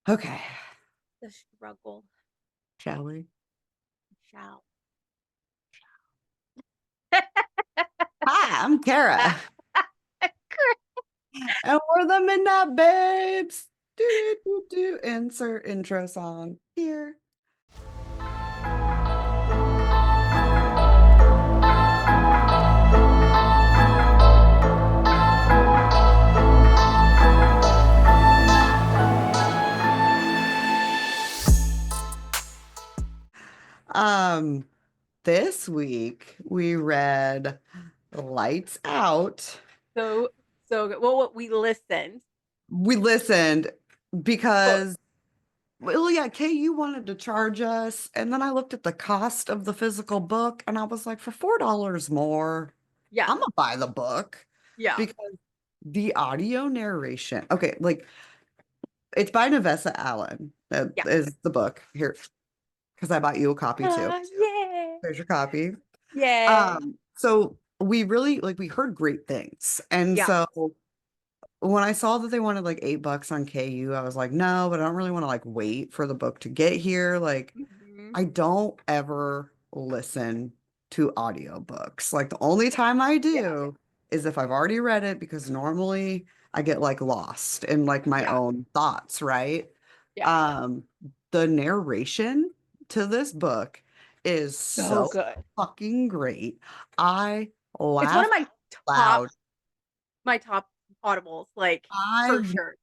Okay, The struggle shall we? shall. Hi, I'm Kara, and we're the Midnight Babes. Do do do do. Insert intro song here. Um, this week we read Lights Out. So so good. Well, what we listened. We listened Well, because, well, yeah, KU wanted to charge us, and then I looked at the cost of the physical book, and I was like, for $4 more, yeah, I'm gonna buy the book yeah. because the audio narration. Okay, like it's by Navessa Allen. That Yeah. is the book here because I bought you a copy too. Yeah. There's your copy. Yay. So we really like we heard great things, and Yeah. so when I saw that they wanted like $8 on KU, I was like, no, but I don't really want to like wait for the book to get here. Like, Mhm. I don't ever listen to audiobooks. Like the only time I Yeah. do is if I've already read it because normally I get like lost in like my Yeah. own thoughts, right? Yeah. Um, the narration to this book is So so good. fucking great. I It's one of laughed my top loud. my top audibles, like I for sure.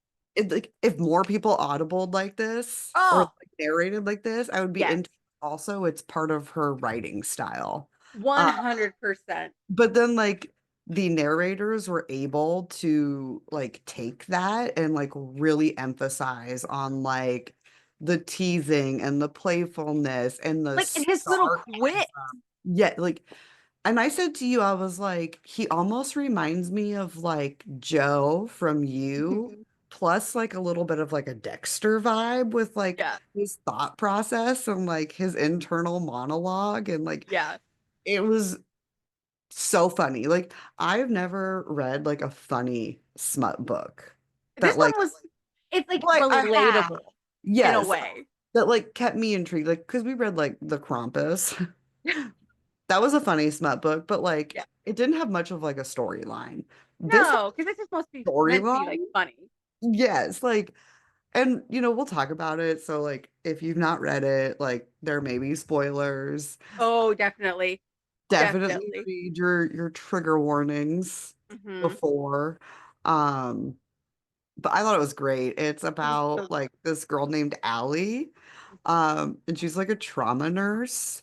like if more people audibled like this or Oh, like narrated like this, I would be yes. into also it's part of her writing style. Uh 100%. but then like the narrators were able to like take that and like really emphasize on like the teasing and the playfulness and the Like, and his little quit. sarcasm. Yeah, like and I said to you, I was like, he almost reminds me of like Joe from You, Mhm. plus like a little bit of like a Dexter vibe with like Yeah. his thought process and like his internal monologue. And like Yeah. it was so funny. Like I've never read like a funny smut book This that one like, was, it's like like I have. relatable in a Yes, way. that like kept me intrigued. Like, because we read like The Krampus. That was a funny smut book, but like Yeah. it didn't have much of like a storyline. This No, because this is supposed to be meant to be like storyline, funny. yes, like, and we'll talk about it. So like if you've not read it, like there may be spoilers. Oh, definitely. Definitely Definitely. read your trigger warnings Hmm. before. Um, but I thought it was great. It's It was about so like this girl named Allie. And she's like a trauma nurse.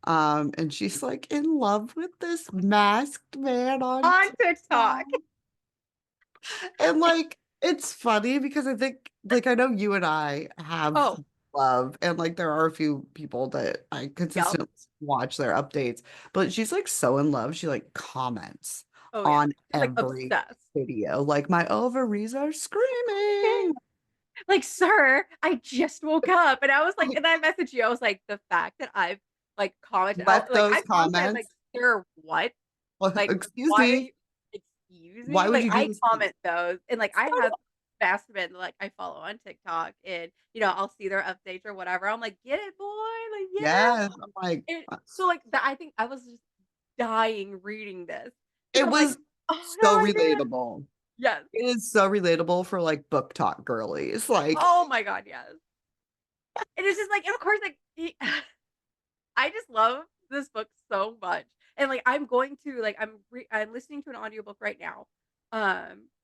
And she's like in love with this masked man on on TikTok. TikTok. And like it's funny because I think like I know you and I have Oh, love and like there are a few people that I yep. consistently watch their updates, but she's like so in love. She like comments Oh, yeah. on She's like every obsessed. video. Like my ovaries are screaming. Like, sir, I just woke up. And I was like, and I messaged you. I was like, the fact that I've like commented out, Left like, those I commented, like, comments. sir, what? Well, Like, excuse why are me. you, excuse Why me? would Like, you do I this? comment those. And like, I have So fast men like I follow on TikTok and, you know, I'll see their updates or whatever. I'm like, get it, boy. Like, yeah. yes, I'm like, And so, like, I think I was just dying reading this because it I'm like, was oh, so no, my God. relatable. Yes. It is so relatable for like book talk girlies. Like, Oh my God, yes. And it's just like, and of course, like, I just love this book so much. And like, I'm going to like, I'm listening to an audiobook right now,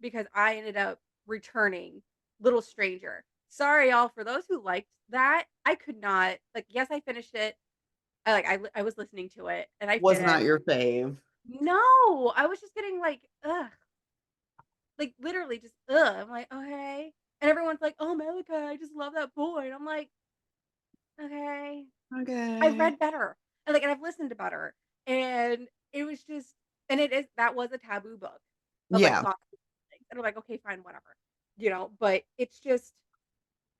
because I ended up returning Little Stranger. Sorry, y'all, for those who liked that, I could not like. Yes, I finished it. I was listening to it and I was not finished. your fave. No, I was just getting like, ugh, like literally just ugh. I'm like, okay. And everyone's like, oh, Malika, I just love that boy. And I'm like, okay. I've Okay. read better, and I've listened to better, and it was just and it is that was a taboo book of, like, Yeah. toxic things, and I'm like, "Okay, fine, whatever," you know, but it's just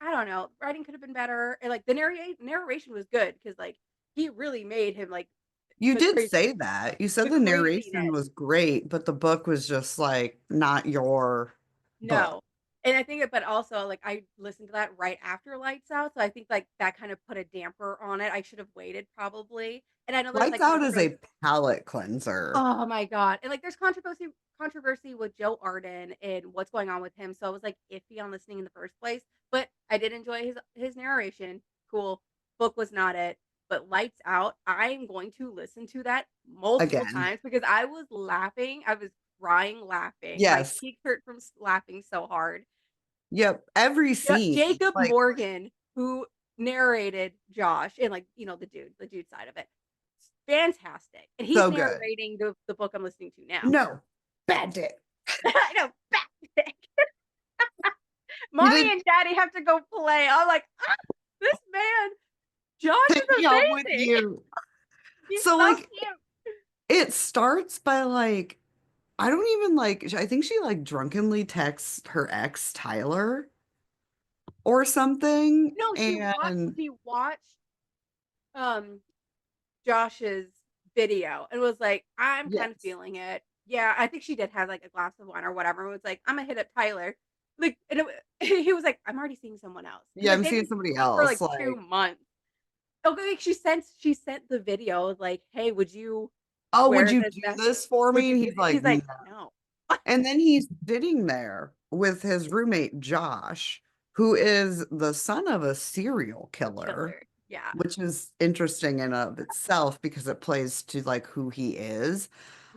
I don't know, writing could have been better, and, like, the narration was good because like, he really made him, like, You the did crazy say that. You said the the narration craziness. was great, but the book was just like not your No. book. And I think but also, like, I listened to that right after Lights Out, so I think, like, that kind of put a damper on it. I should have waited probably, and I know there's, Lights like, Out is controversy. a palate cleanser. Oh my god, and, like, there's controversy with Joe Arden and what's going on with him, so I was, like, iffy on listening in the first place, but I did enjoy his narration. Cool. Book was not it, but Lights Out, I'm going to listen to that multiple Again. times because I was laughing. I was crying laughing. My Yes. cheeks hurt from laughing so hard. Yep. Every scene, Jacob like, Morgan, who narrated Josh and, like, the dude side of it, fantastic, and he's so good. narrating the book I'm listening to now. No, bad dick. I know, back You mommy didn't and daddy have to go play. I'm like, "Ah, this man, Josh take is me out with amazing. you. He's So, so like, cute." it starts by like, I don't even like, I think she like drunkenly texts her ex, Tyler, or something. No, And she watched, um, Josh's video and was like, "I'm kind of yes. feeling it." Yeah, I think she did have, like, a glass of wine or whatever and was like, "Imma hit up Tyler." Like, and he was like, "I'm already seeing someone else," because Yeah, like, I'm they seeing didn't somebody speak for, else. like, 2 Like, months. Okay, she sent the video like, "Hey, would you oh, would wear you this do vest? this for Would me? you And do he's this?" like, He's like, no. "No." And then he's sitting there with his roommate, Josh, who is the son of a serial killer, Killer. Yeah. which is interesting in of itself because it plays to like who he is.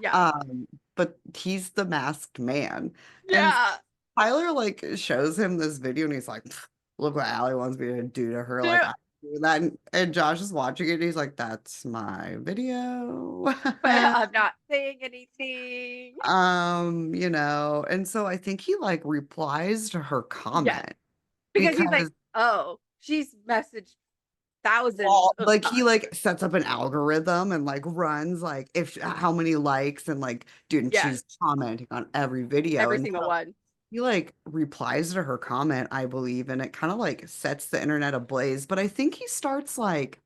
Yeah. Um, but he's the masked man. And Yeah. Tyler like shows him this video and he's like, "Pff, look what Allie wants me to do to her. Like Dude, I do that. And Josh is watching it and he's like, that's my video. but I'm not saying anything. And so I think he like replies to her Yes, comment because he's like, because "Oh, she's messaged thousands well, of like he times." like sets up an algorithm and like runs like if how many likes and like dude, and Yes, she's commenting on every video. every And single one. he like replies to her comment, I believe, and it kind of like sets the internet ablaze. But I think he starts like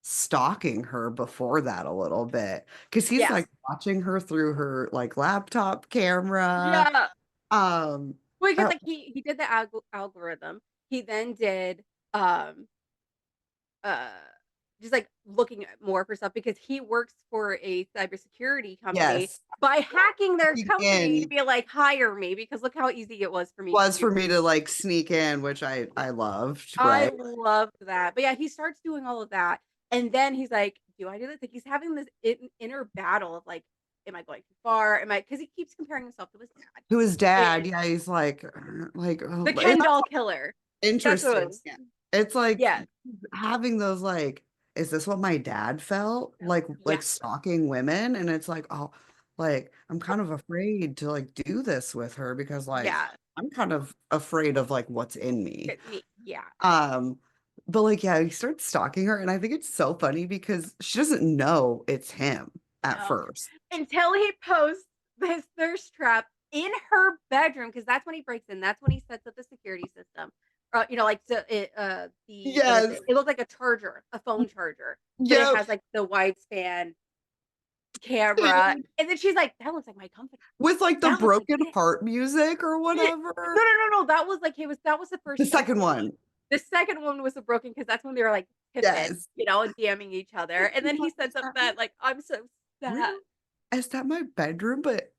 stalking her before that a little bit because he's Yes. like watching her through her like laptop camera. Yeah. Um, Well, because, uh, like, he did the algorithm. He then did, um, uh, just, like, looking at more for stuff because he works for a cybersecurity company yes, by hacking their sneak company to in be like, "Hire me," because look how easy it was for me to was do. for me to like sneak in, which I loved, I right? loved that. But yeah, he starts doing all of that, and then he's like, "Do I do this?" Like, he's having this inner battle of like, "Am I going too far? Am I?" Because he keeps comparing himself to his dad. To his dad, And yeah, he's like, the and Ken that's doll killer. That's what it interesting. was. Yeah. It's like Yes. having those like, is this what my dad felt Yeah. like stalking women? And it's like, oh, like I'm kind of afraid to like do this with her because like Yeah. I'm kind of afraid of like what's in me. Me. Yeah. Um, but like, yeah, he starts stalking her, and I think it's so funny because she doesn't know it's him at No. first. Until he posts this thirst trap in her bedroom, because that's when he breaks in. That's when he sets up the security system. Like the what is Yes. it? It looked like a charger, a phone charger, but it Yep. has like the wide span camera. And then she's like, "That looks like my company. With like the That looks like broken it." heart music or Yeah. whatever. No. That was the The first second posting. one. The second one was the broken because that's when they were like tipping, Yes. and DMing each other. And then he sets up that like, "I'm so sad." Real? Is that my bedroom? But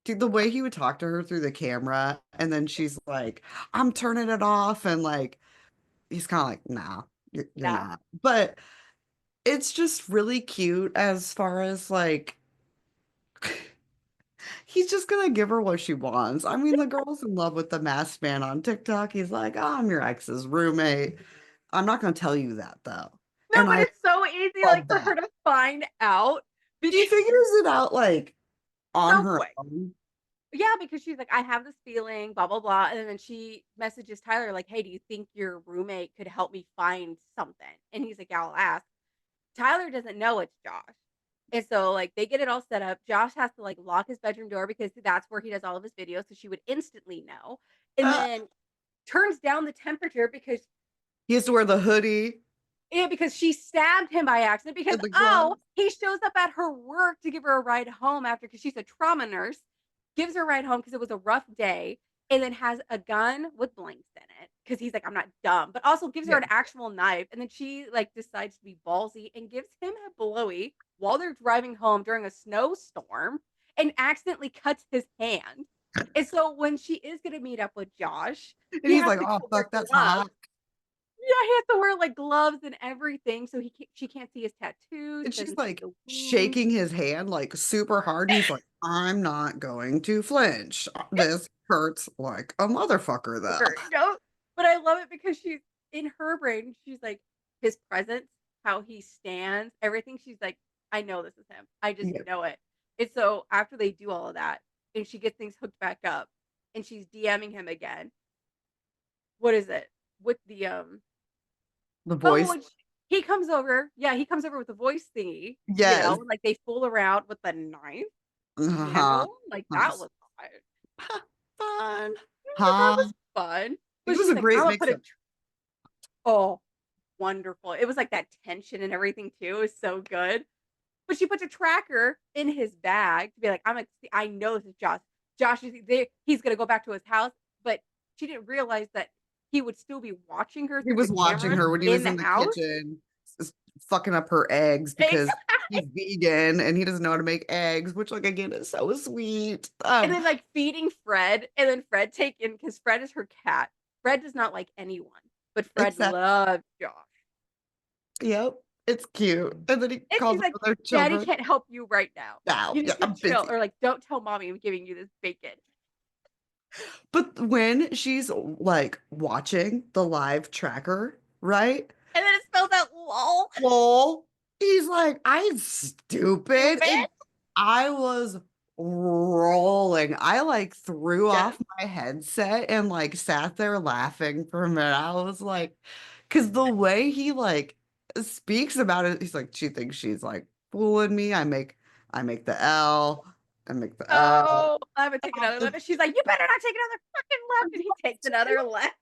dude, the way he would talk to her through the camera, and then she's like, I'm turning it off, and like he's kind of like, nah, you're Yeah. not. But it's just really cute as far as like he's just gonna give her what she wants. I mean, the girl's in love with the masked man on TikTok. He's like, oh, I'm your ex's roommate. I'm not gonna tell you that though. No, And but I it's so easy, like, love for her that. to find out She because figures it out like on so her quick. own. Yeah, because she's like, "I have this feeling, blah, blah, blah," and then she messages Tyler like, "Hey, do you think your roommate could help me find something?" And he's like, "Yeah, I'll ask." Tyler doesn't know it's Josh. And so, like, they get it all set up. Josh has to, like, lock his bedroom door because that's where he does all of his videos, so she would instantly know. And Uh, then turns down the temperature because he has to wear the hoodie because she stabbed him by accident because, and the oh, gloves. he shows up at her work to give her a ride home after because she's a trauma nurse, gives her a ride home because it was a rough day. and then has a gun with blanks in it because he's like, "I'm not dumb," but also gives her Yeah. an actual knife, and then she, like, decides to be ballsy and gives him a blowy while they're driving home during a snowstorm and accidentally cuts his hand. And so when she is gonna meet up with Josh, And he he's has like, to "Oh, go wear fuck, that's gloves. hot." Yeah, he has to wear, like, gloves and everything so she can't see his tattoos, And he she's doesn't see like the wounds. shaking his hand like super hard. And he's like, "I'm not going to flinch. This hurts like a motherfucker, though." No, but I love it because she's in her brain, she's like, his presence, how he stands, everything, she's like, "I know this is him. I just Yeah. know it." And so after they do all of that, and she gets things hooked back up, and she's DMing him again. What is it? With the, The oh, voice. and sh he comes over, yeah, he comes over with the voice thingy, Yes. and, like, they fool around with the knife Uh-huh. handle, like, that Nice. was fun. Fun. That Huh? was fun, It but was she's a like, great "Imma mix put a of tr" oh, wonderful. It was like that tension and everything too is so good. But she puts a tracker in his bag to be like, I know this is Josh. Josh is there. He's gonna go back to his house, but she didn't realize that he would still be watching her he through the was watching cameras her when he in was the in the house. kitchen, fucking up her eggs because he's vegan and he doesn't know how to make eggs, which like again is so sweet. And then like feeding Fred, and then Fred taking because Fred is her cat. Fred does not like anyone, but Fred It's that, loves Josh. yep, it's cute. And then he And calls she's them like, their "Daddy children. can't help you right now. Now, You yeah, need to I'm chill," busy. or like, "Don't tell mommy I'm giving you this bacon." But when she's like watching the live tracker, right? And then it spells out "lol." Lol. He's like, "I'm stupid." Stupid. And I was rolling. I like threw Yes. off my headset and like sat there laughing for a minute. I was like, because the way he like speaks about it, he's like, she thinks she's like fooling me. I make the L, I make the L. Oh, I would take another left, and she's like, "You better not take another fucking left," and he takes another left.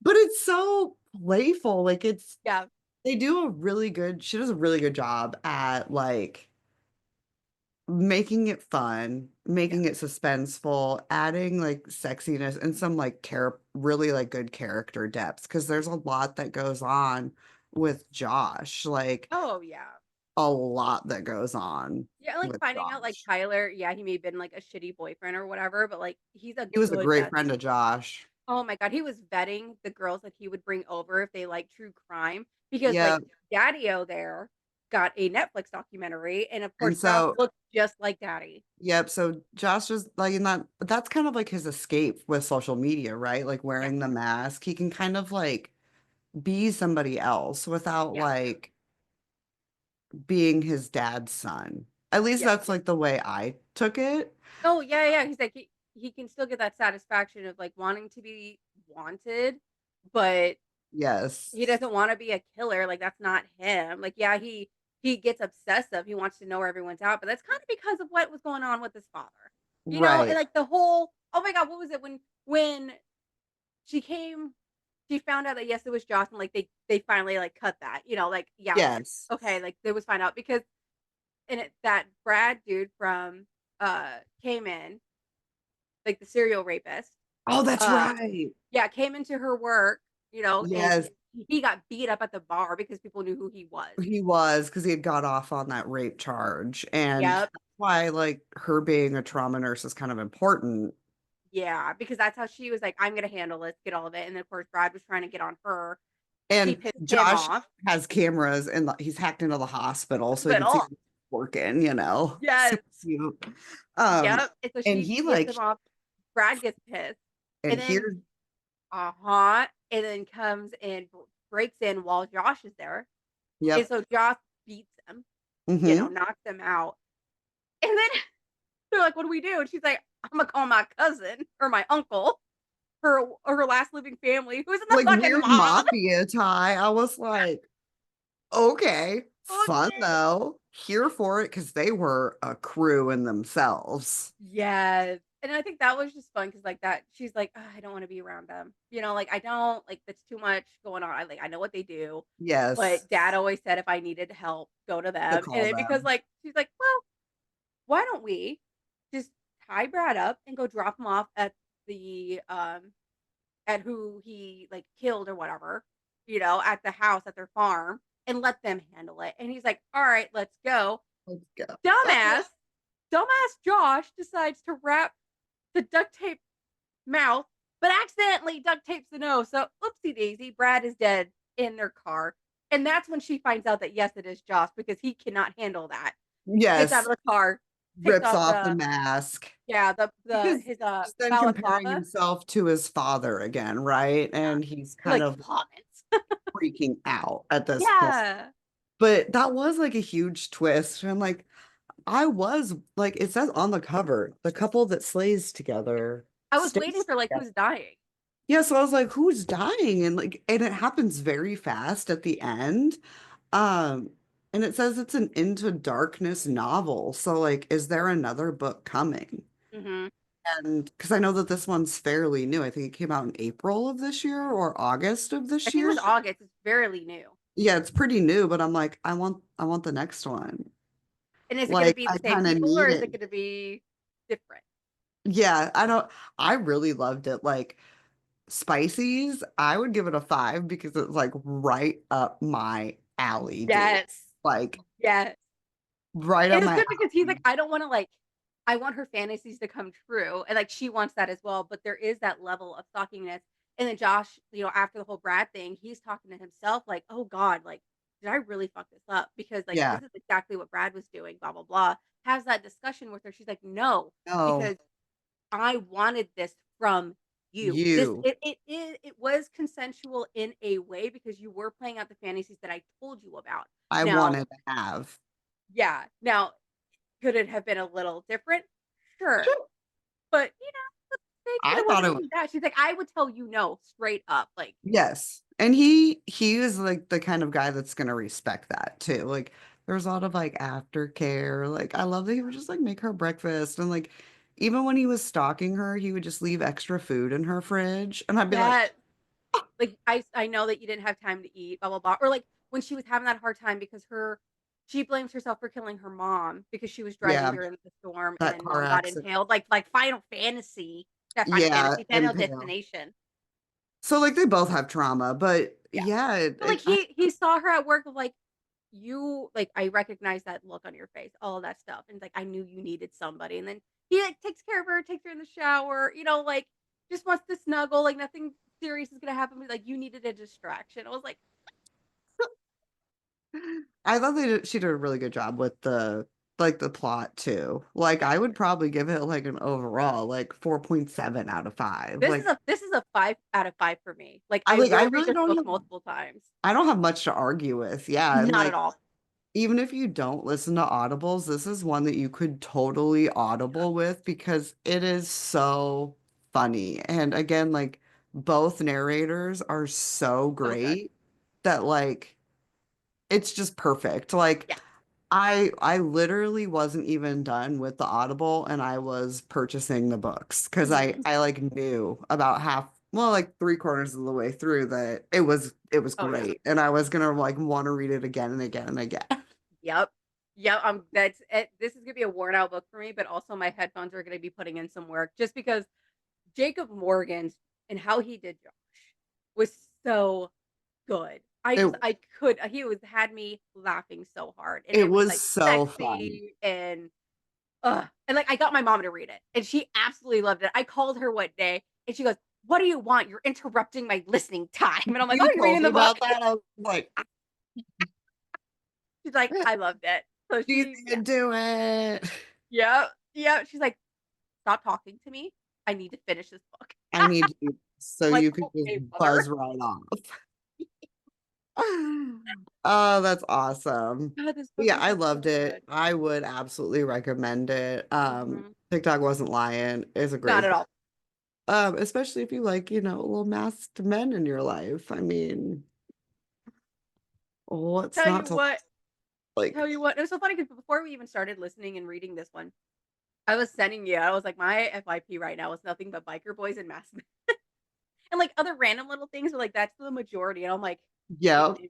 But it's so playful. Like Yeah. she does a really good job at like making it fun, Yeah. making it suspenseful, adding like sexiness and some like really like good character depth because there's a lot that goes on with Josh, like Oh, yeah. a lot that goes on Yeah, like, with finding out, like, Josh. Tyler, yeah, he may have been, like, a shitty boyfriend or whatever, but, like, he's a He was a good great best. friend of Josh. Oh my god, he was vetting the girls that he would bring over if they like true crime because, Yeah. like, Daddy-O there got a Netflix documentary, and, of course, And Josh so, looks just like Daddy. yep. So Josh is like, in that's kind of like his escape with social media, right? Like Yeah, wearing the mask. He can kind of like be somebody else without yeah. like being his dad's son. At least Yes. that's like the way I took it. Oh, yeah, yeah, he's like he can still get that satisfaction of, like, wanting to be wanted, but he Yes. doesn't wanna be a killer, like, that's not him. Like, yeah, he gets obsessive, he wants to know where everyone's at, but that's kinda because of what was going on with his father. And, Right. like, the whole oh my god, what was it when she came she found out that, yes, it was Josh, and, like, they finally, like, cut that, like, yeah, Yes. okay, like, they was find out because and that Brad dude from, came in, like, the serial rapist, Oh, that's uh right. yeah, came into her work, and Yes, he got beat up at the bar because people knew who he was. he was because he had got off on that rape charge. And Yep. that's why like her being a trauma nurse is kind of important. Yeah, because that's how she was like, "I'm gonna handle this, get all of it," and then, of course, Brad was trying to get on her. She And pissed him Josh off, has cameras and he's hacked into the hospital so he but can see oh, what's working. yes. Super cute. Um, Yep, and so and she he gets like him off. Brad gets pissed, and and then here, and then comes and breaks in while Josh is there, and yep. so Josh beats him, Hmm. knocks him out, and then they're like, "What do we do?" And she's like, "Imma call my cousin or my uncle, her last living family, who's in the Like fucking weird mob." mafia tie. I was like, okay, fun Okay. though. Here for it because they were a crew in themselves. Yes, and I think that was just fun because like, that she's like, "Ugh, I don't wanna be around them." Like, "I don't like, that's too much going on." I know what they do, Yes, but dad always said if I needed help, go to to them, and call then because, them. like she's like, "Well, why don't we just tie Brad up and go drop him off at at who he like killed or whatever, at the house at their farm and let them handle it. And he's like, "All right, let's go." Let's go. Dumbass, dumbass Josh decides to wrap the duct tape mouth, but accidentally duct tapes the nose. So oopsie daisy, Brad is dead in their car. And that's when she finds out that yes, it is Josh because he cannot handle that. Gets out Yes, of the car, takes rips off off the mask the because his he's then comparing balaclava. himself to his father again, right? And he's kind Like of comments. freaking out at this point. Yeah. But that was like a huge twist. And like, I was like, it says on the cover, the couple that slays together I was waiting stays for like together. who's dying. Yeah, so I was like, who's dying? And like, and it happens very fast at the end. Um, and it says it's an Into Darkness novel. So like, is there another book coming? Hmm. And because I know that this one's fairly new. I think it came out in April of this year or August of I this think it year. was August. It's fairly new. Yeah, it's pretty new, but I'm like, I want the next one. And is it going to Like, be I the same kind of people or need is it. it going to be different? Yeah, I don't, I really loved it. Like, Spicy's, I would give it a 5 because it's like right up my alley, dude. Yes. Like, Yes. right And up it's my good because he's like, alley. I don't want to like, I want her fantasies to come true. And like, she wants that as well. But there is that level of stalkiness. And then Josh, after the whole Brad thing, he's talking to himself like, oh God, like, did I really fuck this up? Because like, Yeah. this is exactly what Brad was doing, blah, blah, blah. Has that discussion with her. She's like, no, No, because I wanted this from you. you. It was consensual in a way because you were playing out the fantasies that I told you about. I Now, wanted to have. yeah. Now, could it have been a little different? Sure. Sure. But they could I have thought wasn't it was, even that. She's like, I would tell you no straight up. Like, yes. And he is like the kind of guy that's gonna respect that too. Like, there's a lot of like aftercare. Like, I love that he would just like make her breakfast and like even when he was stalking her, he would just leave extra food in her fridge. And I'd be like, yeah, like I know that you didn't have time to eat, blah blah blah. Or like when she was having that hard time because she blames herself for killing her mom because she was driving yeah, her in the storm and that then car mom got accident. impaled. Like Final Yeah, Fantasy, Final impale. Destination. So like they both have trauma, but Yeah. yeah, But like he saw her at work of like you like I recognize that look on your face, all of that stuff. And like I knew you needed somebody. And then he like takes care of her, takes her in the shower, like just wants to snuggle, like nothing serious is gonna happen. But like you needed a distraction. I was like, I thought she did a really good job with the like the plot too. Like yeah. I would probably give it like an overall like 4.7 out of 5. Like This is a 5 out of 5 for me. Like I I like I will read really this don't book have multiple times. I don't have much to argue with. Yeah, and Not at like all. even if you don't listen to audibles, this is one that you could totally audible with because it is so funny. And again, like both narrators are so So good. great that like it's just perfect. Like Yeah. I literally wasn't even done with the Audible and I was purchasing the books because Hmm. I like knew about half, well, like 3/4 of the way through that it was Oh yeah. great and I was gonna like want to read it again and again and again. Yep. Yep. That's it. This is gonna be a worn out book for me, but also my headphones are gonna be putting in some work just because Jacob Morgan's and how he did Josh was so good. It I could he was had me laughing so hard. And it it was was like so fun. sexy and like I got my mom to read it and she absolutely loved it. I called her one day and she goes, "What do you want? You're interrupting my listening time." And I'm like, "Oh, You you're told reading me the book." about that. I was like, She's like, "I loved it." So she's yeah. gonna do it. Yeah. Yeah. She's like, "Stop talking to me. I need to finish this book." I need you so I'm like, you could just "Okay, mother." buzz right off. Oh, that's awesome. God, this But book yeah, was I just loved so it. good. I would absolutely recommend it. Mhm. TikTok wasn't lying. It's a Not great at book. all. Especially if you like, little masked men in your life. I mean, what's Tell not you to what, like? tell you what. It was so funny because before we even started listening and reading this one, I was sending you. I was like, my FYP right now is nothing but biker boys and masked men, and like other random little things. But like that's the majority, and I'm like, it Yep. knew,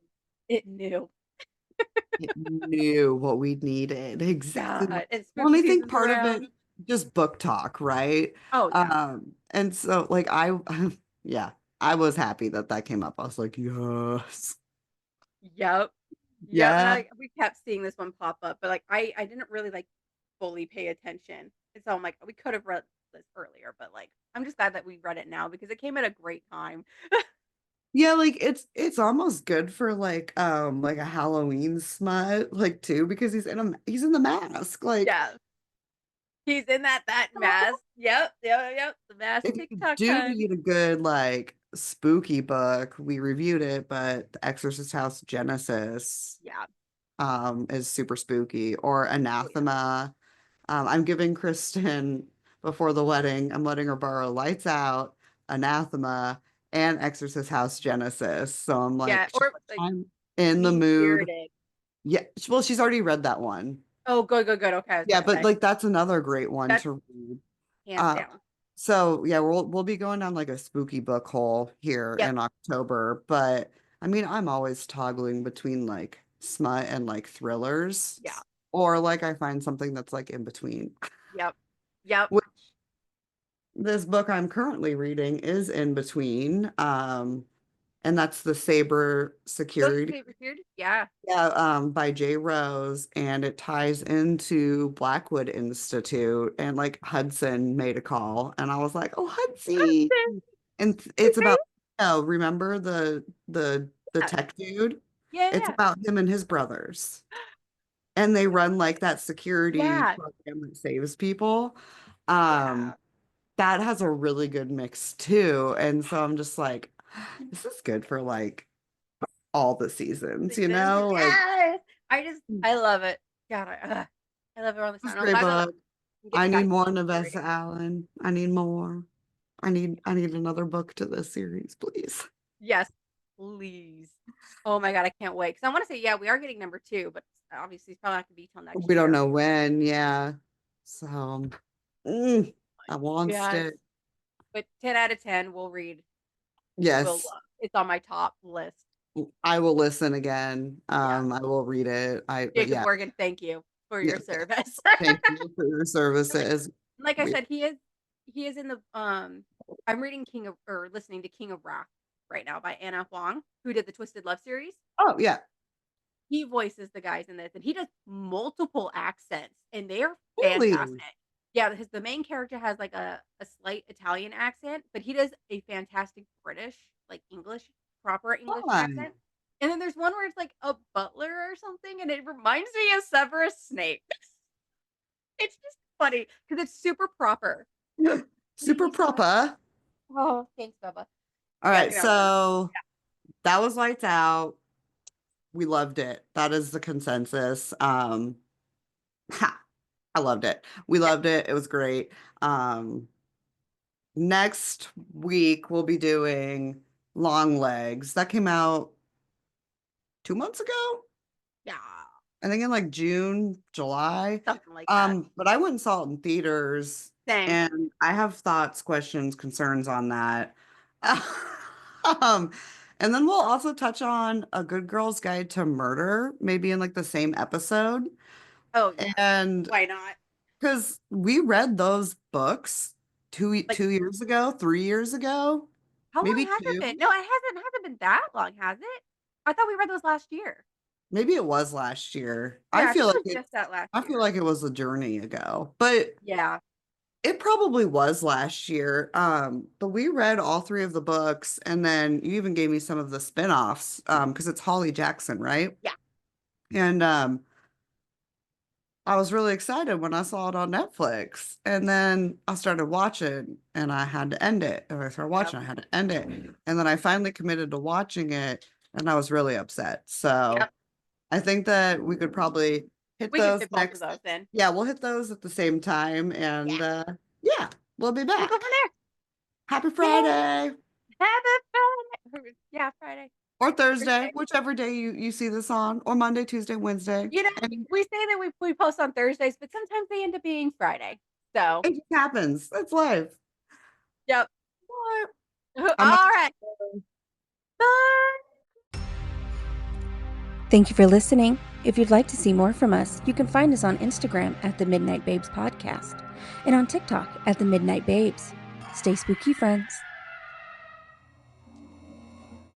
it knew. It knew what we needed. Exactly. God, and Well, and spooky I think season's part of it, around. just book talk, right? Oh yeah. And so like I yeah, I was happy that that came up. I was like, yes. Yep. Yep. And Yeah. we kept seeing this one pop up, but like I didn't really like fully pay attention. And so I'm like, we could have read this earlier, but like I'm just glad that we read it now because it came at a great time. Yeah, like it's almost good for like a Halloween smut like too because he's in the mask. Like Yeah. He's in that mask. Yep. Yep. Yep. The mask if you TikTok do time. need a good like spooky book, we reviewed it, but The Exorcist House Genesis Yeah. is super spooky or Oh yeah. Anathema. I'm giving Kristen before the wedding, I'm letting her borrow Lights Out, Anathema, and Exorcist House Genesis. So I'm Yeah. like, Or like I'm in the Mean mood. Spirited. Yeah, well, she's already read that one. Oh, good, good, good. Okay, I was Yeah, gonna but say like that's another great one that's to read. hands Uh, down. so yeah, we'll be going down like a spooky book hole here Yep. in October, but I mean, I'm always toggling between like smut and like thrillers, Yeah. or like I find something that's like in between. Yep. Yep. Which this book I'm currently reading is in between, and that's the Saber Those Security. favorite weird. Yeah. Yeah, by Jay Rose, and it ties into Blackwood Institute, and like Hudson made a call, and I was like, "Oh, Hudson!" And it's about, oh, remember the Yeah. tech dude? Yeah. It's Yeah. about him and his brothers, and they run like that security Yeah. program that saves people. Yeah. Um, that has a really good mix too, and so I'm just like, this is good for like all the seasons, you Seasons. know, like. Yes. I love it. God, I love it around this It's time. a I'm great glad that book. I'm I getting need back more to Navessa reading. Allen. I need more. I need another book to this series, please. Yes, please. Oh my God, I can't wait. Because I want to say, yeah, we are getting number two, but obviously it's probably not gonna be till next We don't year. know when, yeah. So, I want Yes. it. But 10 out of 10 we'll read. Will Yes, love. It's on my top list. I will listen again. Yeah. I will read it. But Jacob yeah, Morgan, thank you for yeah. your service. Thank you for your like services. like I We, said, he is in the I'm reading King of or listening to King of Wrath right now by Anna Huang, who did the Twisted Love series. oh yeah, He voices the guys in this and he does multiple accents and they are really? fantastic. Yeah, the main character has like a slight Italian accent, but he does a fantastic British, like English, proper English Fun. accent. And then there's one where it's like a butler or something, and it reminds me of Severus Snape. It's just funny because it's super proper. But Super proper. oh, thanks, Bubba. All Yeah, right, you know, we're so that was Lights Out. We loved it. That is the consensus. Ha, I loved it. We yeah, loved it. It was great. Um, next week we'll be doing Long Legs. That came out 2 months ago. yeah, I think in like June, July. something like that. But I went and saw it in theaters, Same. and I have thoughts, questions, concerns on that. Um, and then we'll also touch on A Good Girl's Guide to Murder, maybe in like the same episode. Oh yeah, And why not? because we read those books Like, 2 years ago, 3 years ago, how long maybe has it two. been? No, it hasn't been that long, has it? I thought we read those last year. Maybe it was last year. Yeah, I think it was just that last I feel year. like it was a journey ago, but Yeah. it probably was last year. But we read all three of the books, and then you even gave me some of the spin-offs, because it's Holly Jackson, right? Yeah. And I was really excited when I saw it on Netflix. And then I started watching and I had to end it. And I started Yep. watching, I had to end it. And then I finally committed to watching it and I was really upset. So Yep. I think that we could probably hit We could those fit both of next. those in. Yeah, we'll hit those at the same time. Yeah. And yeah, we'll be We'll go back. from Happy there. Yay. Friday Have a fun. Yeah, Friday. or Thursday, Thursday. whichever day you see this on, or Monday, Tuesday, Wednesday. You know, And we say that we post on Thursdays, but sometimes they end up being Friday. So, it just happens. That's life. yep. What? All I'm gonna right. Bye. Thank you for listening. If you'd like to see more from us, you can find us on Instagram at the Midnight Babes Podcast. and on TikTok at The Midnight Babes. Stay spooky, friends.